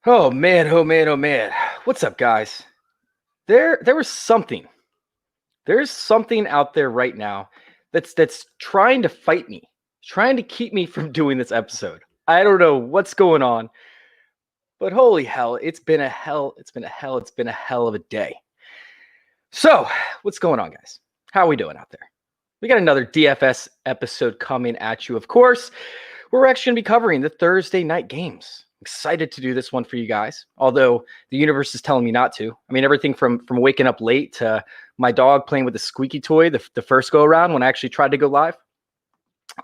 Oh man, oh man, oh man. What's up, guys? There was something. There's something out there right now that's trying to fight me, trying to keep me from doing this episode. I don't know what's going on, but holy hell, it's been a hell of a day. So, what's going on, guys? How are we doing out there? We got another DFS episode coming at you, of course. We're actually going to be covering the Thursday night games. Excited to do this one for you guys, although the universe is telling me not to. I mean, everything from waking up late to my dog playing with the squeaky toy the first go around when I actually tried to go live.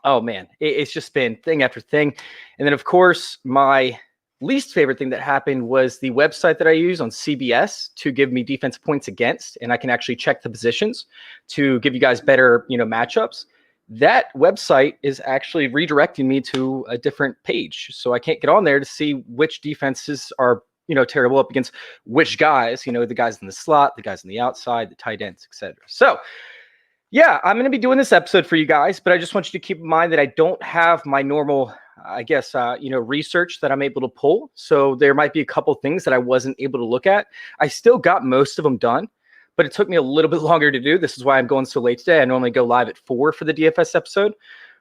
Oh man, it's just been thing after thing. And then, of course, my least favorite thing that happened was the website that I use on CBS to give me defense points against, and I can actually check the positions to give you guys better, matchups. That website is actually redirecting me to a different page. So I can't get on there to see which defenses are, terrible up against which guys, the guys in the slot, the guys on the outside, the tight ends, etc. So yeah, I'm going to be doing this episode for you guys, but I just want you to keep in mind that I don't have my normal, research that I'm able to pull. So there might be a couple things that I wasn't able to look at. I still got most of them done, but it took me a little bit longer to do. This is why I'm going so late today. I normally go live at 4 for the DFS episode.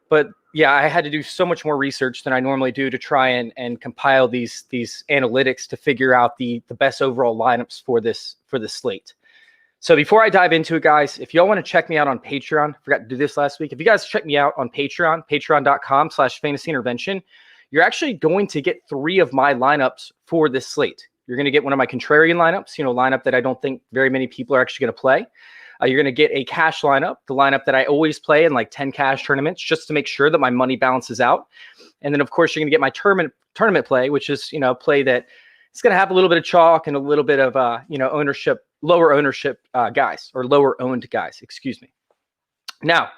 But yeah, I had to do so much more research than I normally do to try and compile these analytics to figure out the best overall lineups for this slate. So before I dive into it, guys, if y'all want to check me out on Patreon, forgot to do this last week. If you guys check me out on Patreon, patreon.com/fantasyintervention, you're actually going to get 3 of my lineups for this slate. You're going to get one of my contrarian lineups, lineup that I don't think very many people are actually going to play. You're going to get a cash lineup, the lineup that I always play in like 10 cash tournaments, just to make sure that my money balances out. And then, of course, you're going to get my tournament play, which is, play that it's going to have a little bit of chalk and a little bit of, ownership, lower ownership guys, or lower owned guys, excuse me. Now,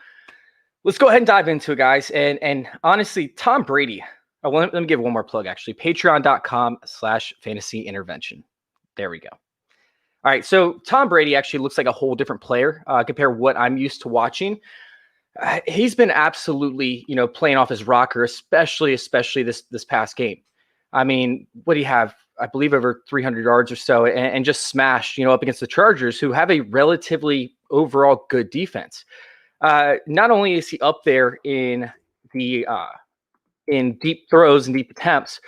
let's go ahead and dive into it, guys. And honestly, Tom Brady, let me give one more plug, actually. Patreon.com/fantasyintervention. There we go. All right, so Tom Brady actually looks like a whole different player compared to what I'm used to watching. He's been absolutely, playing off his rocker, especially this past game. I mean, what do you have? I believe over 300 yards or so, and just smashed, up against the Chargers, who have a relatively overall good defense. Not only is he up there in the in deep throws and deep attempts,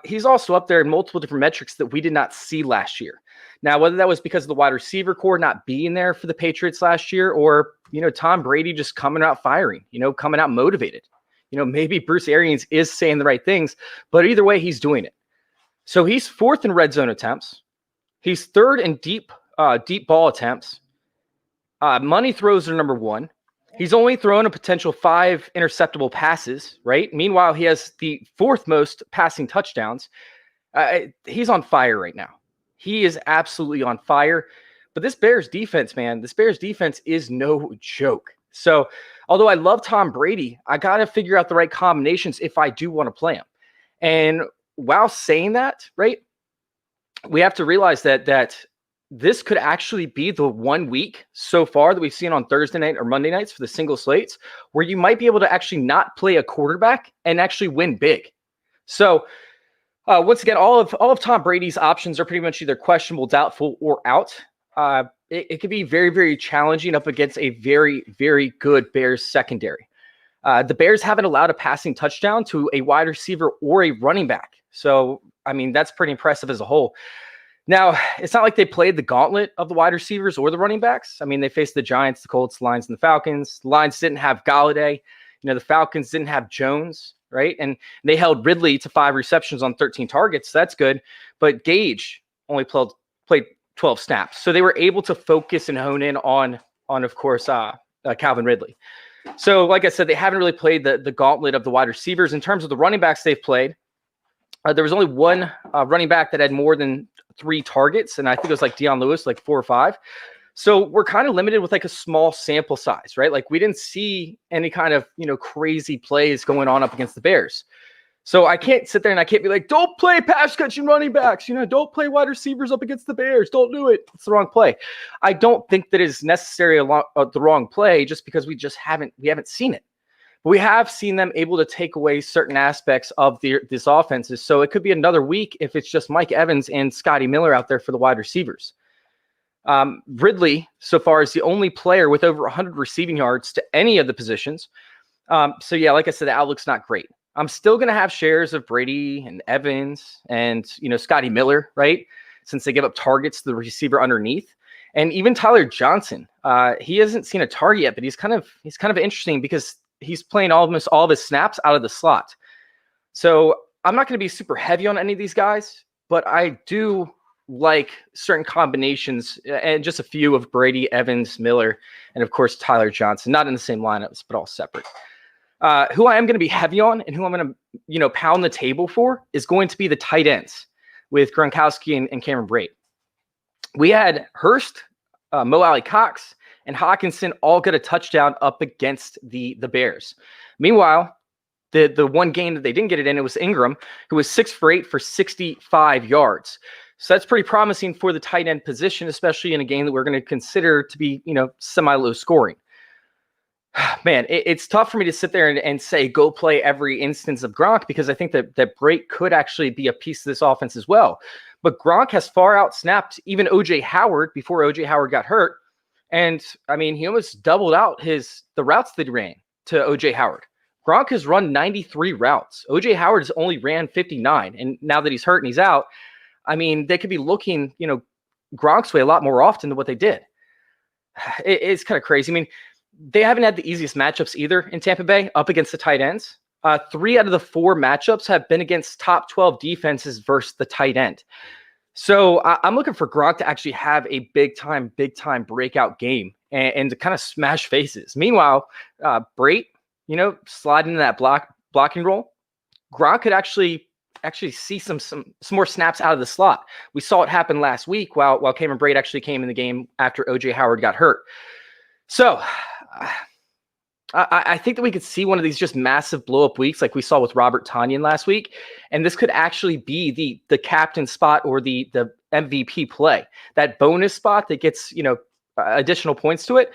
he's also up there in multiple different metrics that we did not see last year. Now, whether that was because of the wide receiver core not being there for the Patriots last year, or, Tom Brady just coming out firing, coming out motivated. Maybe Bruce Arians is saying the right things, but either way, he's doing it. So he's 4th in red zone attempts. He's 3rd in deep ball attempts. Money throws are number 1. He's only thrown a potential 5 interceptable passes, right? Meanwhile, he has the 4th most passing touchdowns. He's on fire right now. He is absolutely on fire. But this Bears defense, man, is no joke. So although I love Tom Brady, I got to figure out the right combinations if I do want to play him. And while saying that, right, we have to realize that this could actually be the 1 week so far that we've seen on Thursday night or Monday nights for the single slates where you might be able to actually not play a quarterback and actually win big. So once again, all of Tom Brady's options are pretty much either questionable, doubtful, or out. It could be very, very challenging up against a very, very good Bears secondary. The Bears haven't allowed a passing touchdown to a wide receiver or a running back. So, I mean, that's pretty impressive as a whole. Now, it's not like they played the gauntlet of the wide receivers or the running backs. I mean, they faced the Giants, the Colts, the Lions, and the Falcons. The Lions didn't have Galladay. The Falcons didn't have Jones, right? And they held Ridley to 5 receptions on 13 targets. So that's good. But Gage only played 12 snaps. So they were able to focus and hone in on of course, Calvin Ridley. So like I said, they haven't really played the gauntlet of the wide receivers. In terms of the running backs they've played, there was only one running back that had more than 3 targets, and I think it was like Deion Lewis, like 4 or 5. So we're kind of limited with like a small sample size, right? Like we didn't see any kind of, crazy plays going on up against the Bears. So I can't sit there and I can't be like, don't play pass catching running backs, don't play wide receivers up against the Bears. Don't do it. It's the wrong play. I don't think that is necessarily the wrong play just because we haven't seen it. But we have seen them able to take away certain aspects of this offenses. So it could be another week if it's just Mike Evans and Scotty Miller out there for the wide receivers. Ridley, so far, is the only player with over 100 receiving yards to any of the positions. So yeah, like I said, the outlook's not great. I'm still going to have shares of Brady and Evans and, Scotty Miller, right? Since they give up targets to the receiver underneath. And even Tyler Johnson, he hasn't seen a target yet, but he's kind of interesting because he's playing almost all of his snaps out of the slot. So I'm not going to be super heavy on any of these guys, but I do like certain combinations and just a few of Brady, Evans, Miller, and of course, Tyler Johnson, not in the same lineups, but all separate. Who I am going to be heavy on and who I'm going to, pound the table for is going to be the tight ends with Gronkowski and Cameron Brate. We had Hurst, Mo Alley Cox, and Hawkinson all get a touchdown up against the Bears. Meanwhile, the one game that they didn't get it in, it was Ingram, who was 6 for 8 for 65 yards. So that's pretty promising for the tight end position, especially in a game that we're going to consider to be, semi-low scoring. Man, it's tough for me to sit there and say go play every instance of Gronk because I think that Brate could actually be a piece of this offense as well. But Gronk has far out-snapped even O.J. Howard before O.J. Howard got hurt. And, he almost doubled out the routes that he ran to O.J. Howard. Gronk has run 93 routes. O.J. Howard has only ran 59. And now that he's hurt and he's out, they could be looking, Gronk's way a lot more often than what they did. It's kind of crazy. They haven't had the easiest matchups either in Tampa Bay up against the tight ends. 3 out of the 4 matchups have been against top 12 defenses versus the tight end. So I'm looking for Gronk to actually have a big time breakout game and to kind of smash faces. Meanwhile, Brate, slide into that blocking role. Gronk could actually see some more snaps out of the slot. We saw it happen last week while Cameron Brate actually came in the game after O.J. Howard got hurt. So I think that we could see one of these just massive blow-up weeks like we saw with Robert Tonyan last week. And this could actually be the captain spot or the MVP play. That bonus spot that gets, additional points to it.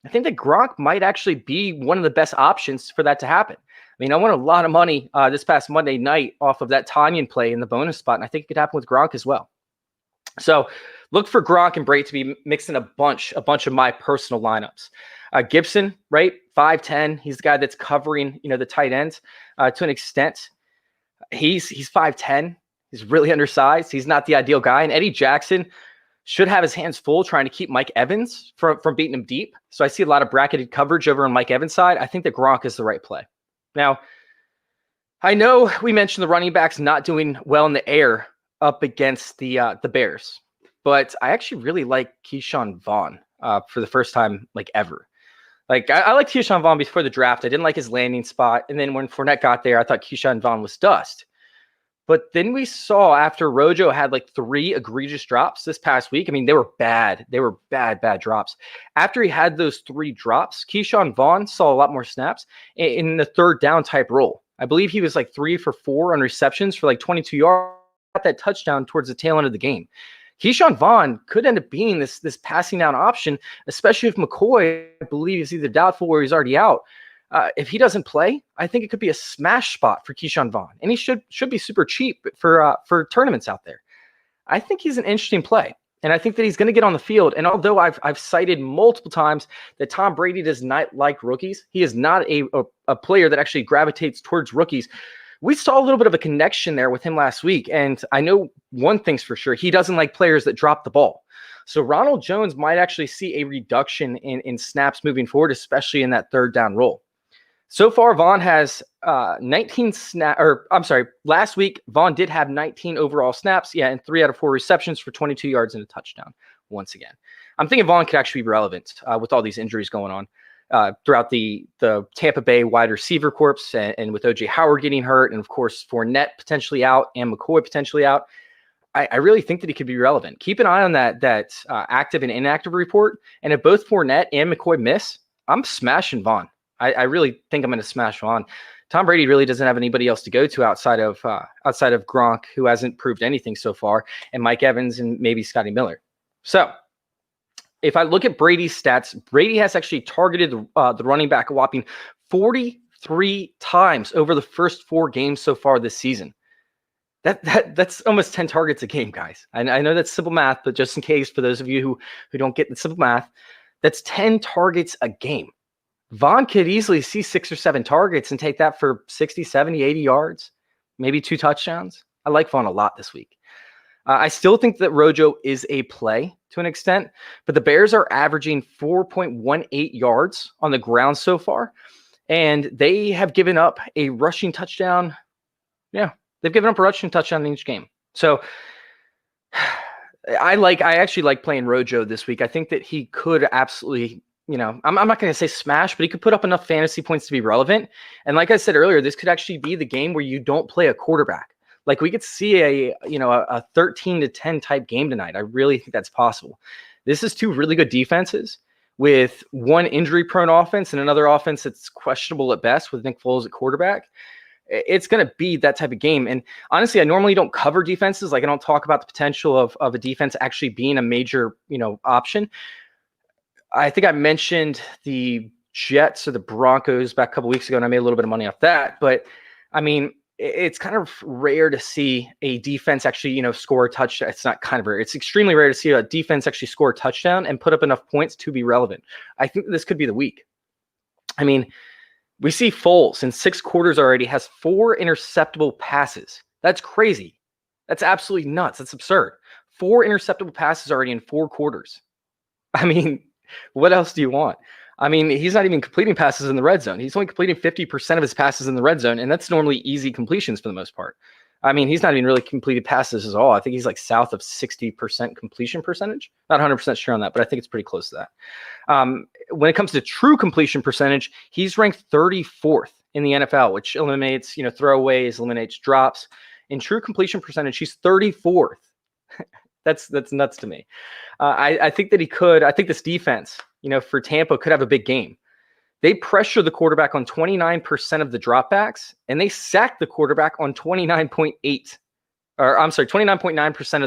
I think that Gronk might actually be one of the best options for that to happen. I won a lot of money this past Monday night off of that Tonyan play in the bonus spot, and I think it could happen with Gronk as well. So look for Gronk and Brate to be mixing a bunch of my personal lineups. Gibson, right? 5'10". He's the guy that's covering, the tight ends to an extent. He's 5'10". He's really undersized. He's not the ideal guy. And Eddie Jackson should have his hands full trying to keep Mike Evans from beating him deep. So I see a lot of bracketed coverage over on Mike Evans' side. I think that Gronk is the right play. Now, I know we mentioned the running backs not doing well in the air up against the Bears, but I actually really like Keyshawn Vaughn for the first time ever. I liked Keyshawn Vaughn before the draft. I didn't like his landing spot, and then when Fournette got there, I thought Keyshawn Vaughn was dust. But then we saw after Rojo had 3 egregious drops this past week. They were bad. They were bad drops. After he had those 3 drops, Keyshawn Vaughn saw a lot more snaps in the third down type role. I believe he was 3 for 4 on receptions for 22 yards. Got that touchdown towards the tail end of the game. Keyshawn Vaughn could end up being this passing down option, especially if McCoy, I believe, is either doubtful or he's already out. If he doesn't play, I think it could be a smash spot for Keyshawn Vaughn, and he should be super cheap for tournaments out there. I think he's an interesting play, and I think that he's going to get on the field. And although I've cited multiple times that Tom Brady does not like rookies, he is not a player that actually gravitates towards rookies. We saw a little bit of a connection there with him last week, and I know one thing's for sure: he doesn't like players that drop the ball. So Ronald Jones might actually see a reduction in snaps moving forward, especially in that third down role. So far, Vaughn has 19 last week, Vaughn did have 19 overall snaps. Yeah, and 3 out of 4 receptions for 22 yards and a touchdown once again. I'm thinking Vaughn could actually be relevant with all these injuries going on throughout the Tampa Bay wide receiver corps and with O.J. Howard getting hurt and, of course, Fournette potentially out and McCoy potentially out. I really think that he could be relevant. Keep an eye on that active and inactive report. And if both Fournette and McCoy miss, I'm smashing Vaughn. I really think I'm going to smash Vaughn. Tom Brady really doesn't have anybody else to go to outside of Gronk, who hasn't proved anything so far, and Mike Evans and maybe Scotty Miller. So if I look at Brady's stats, Brady has actually targeted the running back a whopping 40 3 times over the first 4 games so far this season. That's almost 10 targets a game, guys. I know that's simple math, but just in case, for those of you who don't get the simple math, that's 10 targets a game. Vaughn could easily see 6 or 7 targets and take that for 60, 70, 80 yards, maybe 2 touchdowns. I like Vaughn a lot this week. I still think that Rojo is a play to an extent, but the Bears are averaging 4.18 yards on the ground so far, and they have given up a rushing touchdown. Yeah, they've given up a rushing touchdown in each game. So I actually like playing Rojo this week. I think that he could absolutely, I'm not going to say smash, but he could put up enough fantasy points to be relevant. And like I said earlier, this could actually be the game where you don't play a quarterback. Like we could see a 13-10 type game tonight. I really think that's possible. This is 2 really good defenses with one injury-prone offense and another offense that's questionable at best with Nick Foles at quarterback. It's going to be that type of game. And honestly, I normally don't cover defenses. Like I don't talk about the potential of a defense actually being a major, option. I think I mentioned the Jets or the Broncos back a couple weeks ago, and I made a little bit of money off that. But I mean, it's kind of rare to see a defense actually, score a touchdown. It's not kind of rare. It's extremely rare to see a defense actually score a touchdown and put up enough points to be relevant. I think this could be the week. I mean, we see Foles in 6 quarters already has 4 interceptable passes. That's crazy. That's absolutely nuts. That's absurd. 4 interceptable passes already in 4 quarters. I mean, what else do you want? I mean, he's not even completing passes in the red zone. He's only completing 50% of his passes in the red zone, and that's normally easy completions for the most part. I mean, he's not even really completed passes at all. I think he's like south of 60% completion percentage. Not 100% sure on that, but I think it's pretty close to that. When it comes to true completion percentage, he's ranked 34th in the NFL, which eliminates, throwaways, eliminates drops. In true completion percentage, he's 34th. That's nuts to me. I think that he could. I think this defense, for Tampa could have a big game. They pressure the quarterback on 29% of the dropbacks, and they sack the quarterback on 29.9% of the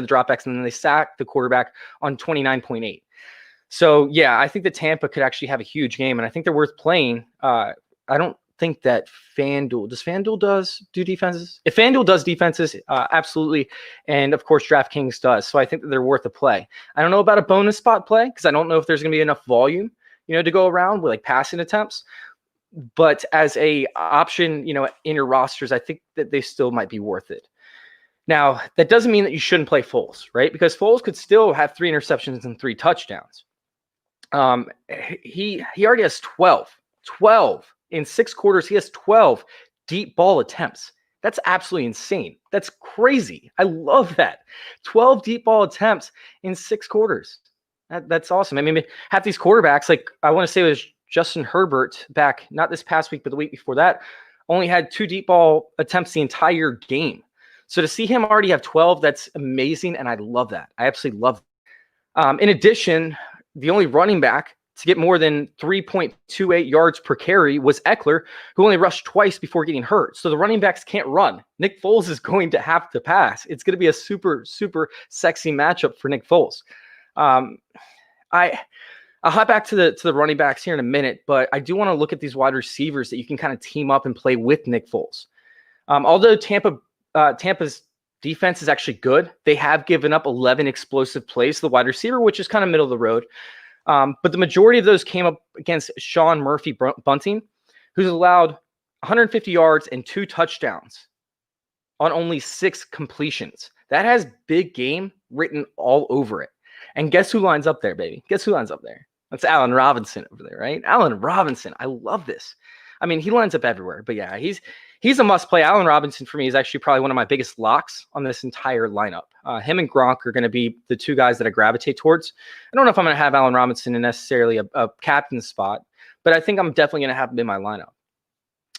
dropbacks, and then they sack the quarterback on 29.8%. So, yeah, I think that Tampa could actually have a huge game, and I think they're worth playing. I don't think that FanDuel do defenses? If FanDuel does defenses, absolutely. And of course, DraftKings does. So I think that they're worth a play. I don't know about a bonus spot play because I don't know if there's going to be enough volume, to go around with like passing attempts. But as a option, in your rosters, I think that they still might be worth it. Now, that doesn't mean that you shouldn't play Foles, right? Because Foles could still have 3 interceptions and 3 touchdowns. He already has 12. In 6 quarters, he has 12 deep ball attempts. That's absolutely insane. That's crazy. I love that. 12 deep ball attempts in 6 quarters. That's awesome. I mean, half these quarterbacks, like I want to say it was Justin Herbert back, not this past week, but the week before that, only had 2 deep ball attempts the entire game. So to see him already have 12, that's amazing, and I love that. I absolutely love that. In addition, the only running back to get more than 3.28 yards per carry was Eckler, who only rushed twice before getting hurt. So the running backs can't run. Nick Foles is going to have to pass. It's going to be a super, super sexy matchup for Nick Foles. I'll hop back to the running backs here in a minute, but I do want to look at these wide receivers that you can kind of team up and play with Nick Foles. Although Tampa's defense is actually good, they have given up 11 explosive plays to the wide receiver, which is kind of middle of the road. But the majority of those came up against Sean Murphy-Bunting, who's allowed 150 yards and 2 touchdowns on only 6 completions. That has big game written all over it. And guess who lines up there, baby? Guess who lines up there? That's Allen Robinson over there, right? Allen Robinson. I love this. I mean, he lines up everywhere. But yeah, he's a must play. Allen Robinson for me is actually probably one of my biggest locks on this entire lineup. Him and Gronk are going to be the 2 guys that I gravitate towards. I don't know if I'm going to have Allen Robinson in necessarily a captain spot, but I think I'm definitely going to have him in my lineup.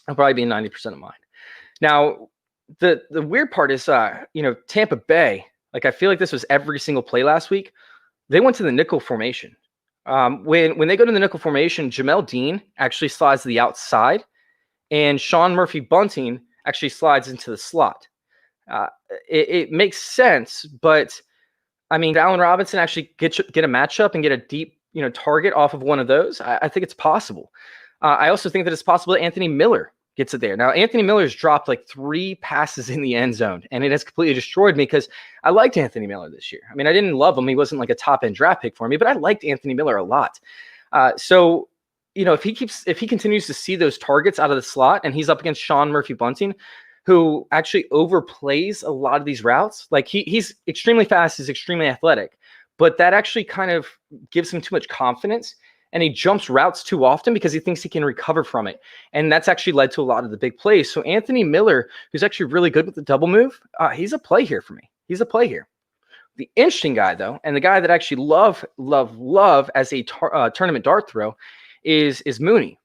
I'll probably be in 90% of mine. Now, the weird part is, Tampa Bay, like I feel like this was every single play last week. They went to the nickel formation. When they go to the nickel formation, Jamel Dean actually slides to the outside, and Sean Murphy-Bunting actually slides into the slot. It makes sense, but I mean, Allen Robinson actually get a matchup and get a deep, target off of one of those. I think it's possible. I also think that it's possible that Anthony Miller gets it there. Now, Anthony Miller's dropped like 3 passes in the end zone, and it has completely destroyed me because I liked Anthony Miller this year. I mean, I didn't love him. He wasn't like a top-end draft pick for me, but I liked Anthony Miller a lot. So, if he continues to see those targets out of the slot, and he's up against Sean Murphy-Bunting, who actually overplays a lot of these routes. Like he's extremely fast, he's extremely athletic, but that actually kind of gives him too much confidence, and he jumps routes too often because he thinks he can recover from it. And that's actually led to a lot of the big plays. So Anthony Miller, who's actually really good with the double move, he's a play here for me. He's a play here. The interesting guy, though, and the guy that I actually love as a tournament dart throw is Mooney.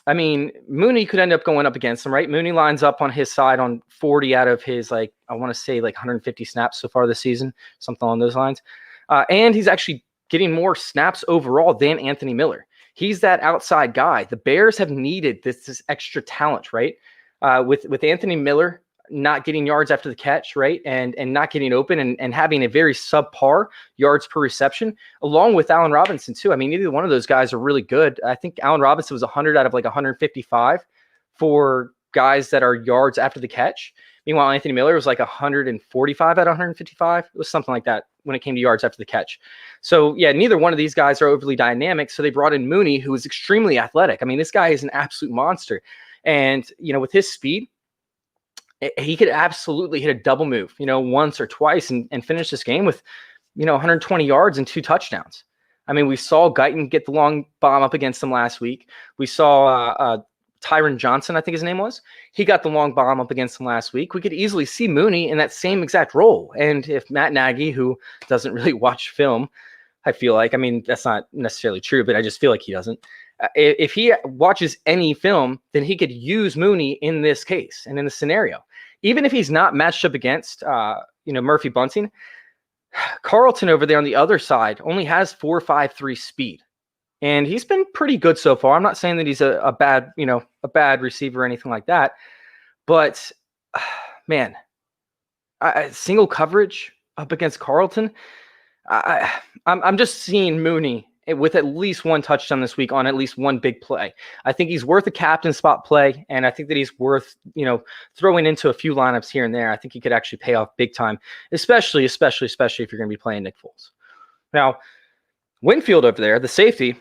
I mean, Mooney could end up going up against him, right? Mooney lines up on his side on 40 out of his, I want to say 150 snaps so far this season, something along those lines. And he's actually getting more snaps overall than Anthony Miller. He's that outside guy. The Bears have needed this extra talent, right? With Anthony Miller not getting yards after the catch, right? And not getting open and having a very subpar yards per reception, along with Allen Robinson too. I mean, neither one of those guys are really good. I think Allen Robinson was 100 out of 155 for guys that are yards after the catch. Meanwhile, Anthony Miller was 145 out of 155. It was something like that when it came to yards after the catch. So yeah, neither one of these guys are overly dynamic. So they brought in Mooney, who is extremely athletic. I mean, this guy is an absolute monster. And, with his speed, he could absolutely hit a double move, once or twice and finish this game with, 120 yards and 2 touchdowns. I mean, we saw Guyton get the long bomb up against him last week. We saw Tyron Johnson, I think his name was. He got the long bomb up against him last week. We could easily see Mooney in that same exact role. And if Matt Nagy, who doesn't really watch film, I feel like, I mean, that's not necessarily true, but I just feel like he doesn't. If he watches any film, then he could use Mooney in this case and in the scenario. Even if he's not matched up against, Murphy Bunting, Carlton over there on the other side only has 4.53 speed, and he's been pretty good so far. I'm not saying that he's a bad receiver or anything like that, but man, single coverage up against Carlton, I'm just seeing Mooney with at least 1 touchdown this week on at least 1 big play. I think he's worth a captain spot play, and I think that he's worth, throwing into a few lineups here and there. I think he could actually pay off big time, especially if you're going to be playing Nick Foles. Now, Winfield over there, the safety,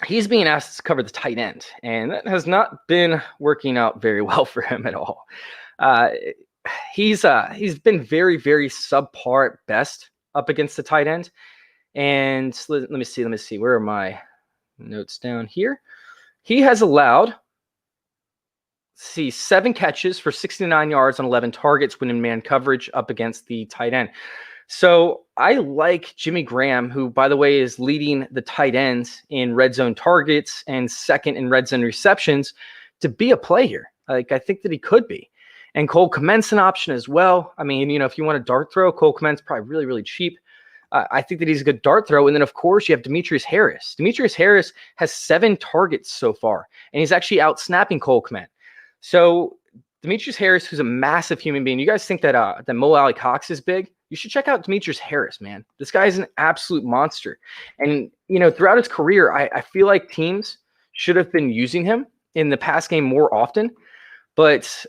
he's being asked to cover the tight end, and that has not been working out very well for him at all. He's been very, very subpar at best up against the tight end. And let me see. Where are my notes down here? He has allowed, 7 catches for 69 yards on 11 targets when in man coverage up against the tight end. So I like Jimmy Graham, who, by the way, is leading the tight ends in red zone targets and second in red zone receptions, to be a play here. I think that he could be. And Cole Kmet's an option as well. I mean, if you want a dart throw, Cole Kmet's probably really, really cheap. I think that he's a good dart throw. And then, of course, you have Demetrius Harris. Demetrius Harris has 7 targets so far, and he's actually out-snapping Cole Kmet. So Demetrius Harris, who's a massive human being, you guys think that Mo Alley Cox is big? You should check out Demetrius Harris, man. This guy is an absolute monster. And, throughout his career, I feel like teams should have been using him in the pass game more often. But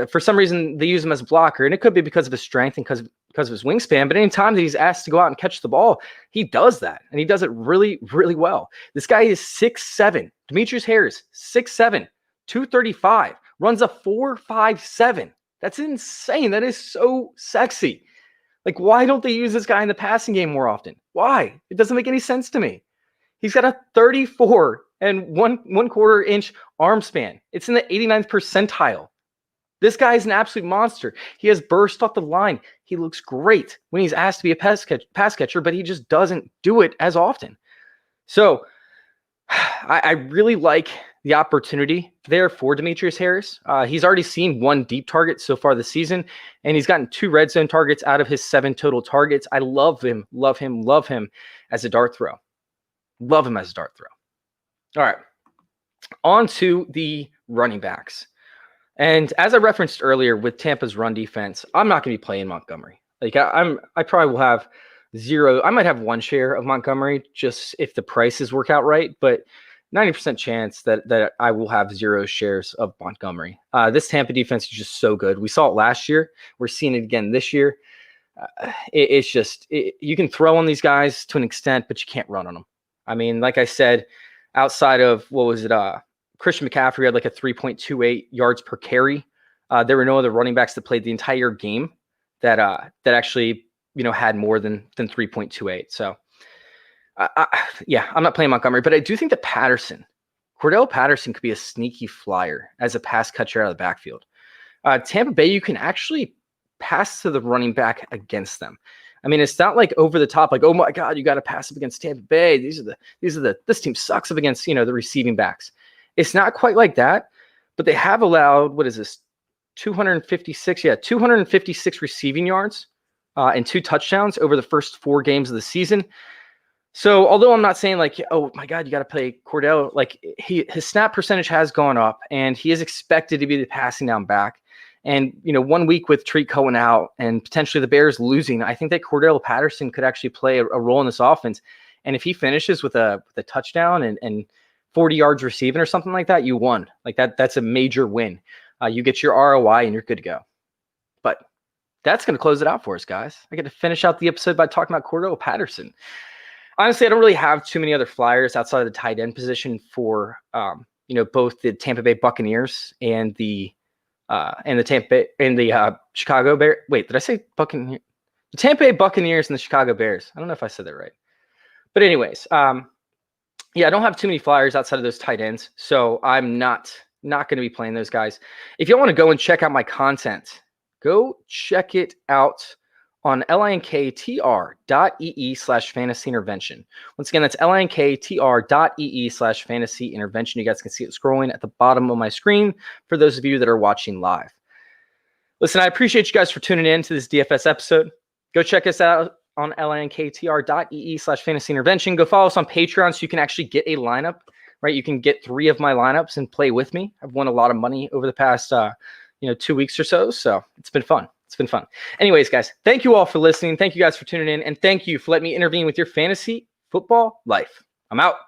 for some reason, they use him as a blocker, and it could be because of his strength and because of his wingspan. But anytime that he's asked to go out and catch the ball, he does that, and he does it really, really well. This guy is 6'7". Demetrius Harris, 6'7", 235, runs a 4.57. That's insane. That is so sexy. Why don't they use this guy in the passing game more often? Why? It doesn't make any sense to me. He's got a 34 and one quarter inch arm span. It's in the 89th percentile. This guy is an absolute monster. He has burst off the line. He looks great when he's asked to be a pass catcher, but he just doesn't do it as often. So I really like the opportunity there for Demetrius Harris. He's already seen 1 deep target so far this season, and he's gotten 2 red zone targets out of his 7 total targets. I love him as a dart throw. Love him as a dart throw. All right, on to the running backs. And as I referenced earlier with Tampa's run defense, I'm not going to be playing Montgomery. I probably will have 0. I might have 1 share of Montgomery just if the prices work out right. But 90% chance that I will have 0 shares of Montgomery. This Tampa defense is just so good. We saw it last year. We're seeing it again this year. It's just you can throw on these guys to an extent, but you can't run on them. I mean, like I said, outside of what was it? Christian McCaffrey had like a 3.28 yards per carry. There were no other running backs that played the entire game that actually had more than 3.28. So yeah, I'm not playing Montgomery, but I do think that Cordell Patterson could be a sneaky flyer as a pass catcher out of the backfield. Tampa Bay, you can actually pass to the running back against them. I mean, it's not like over the top, like, oh my God, you got to pass up against Tampa Bay. This team sucks up against, the receiving backs. It's not quite like that, but they have allowed, what is this? 256 receiving yards and 2 touchdowns over the first 4 games of the season. So although I'm not saying like, oh my God, you got to play Cordell, like his snap percentage has gone up and he is expected to be the passing down back. And, 1 week with Treat Cohen out and potentially the Bears losing, I think that Cordell Patterson could actually play a role in this offense. And if he finishes with a touchdown and 40 yards receiving or something like that, you won. Like that's a major win. You get your ROI and you're good to go. But that's going to close it out for us, guys. I get to finish out the episode by talking about Cordell Patterson. Honestly, I don't really have too many other flyers outside of the tight end position for, both the Tampa Bay Buccaneers and the Chicago Bears. Wait, did I say Buccaneers? The Tampa Bay Buccaneers and the Chicago Bears. I don't know if I said that right. But anyways, I don't have too many flyers outside of those tight ends, so I'm not going to be playing those guys. If you want to go and check out my content, go check it out on linktr.ee/fantasy intervention. Once again, that's linktr.ee/fantasy intervention. You guys can see it scrolling at the bottom of my screen for those of you that are watching live. Listen, I appreciate you guys for tuning in to this DFS episode. Go check us out on linktr.ee/fantasy intervention. Go follow us on Patreon so you can actually get a lineup, right? You can get 3 of my lineups and play with me. I've won a lot of money over the past 2 weeks or so. So it's been fun. It's been fun. Anyways, guys, thank you all for listening. Thank you guys for tuning in. And thank you for letting me intervene with your fantasy football life. I'm out.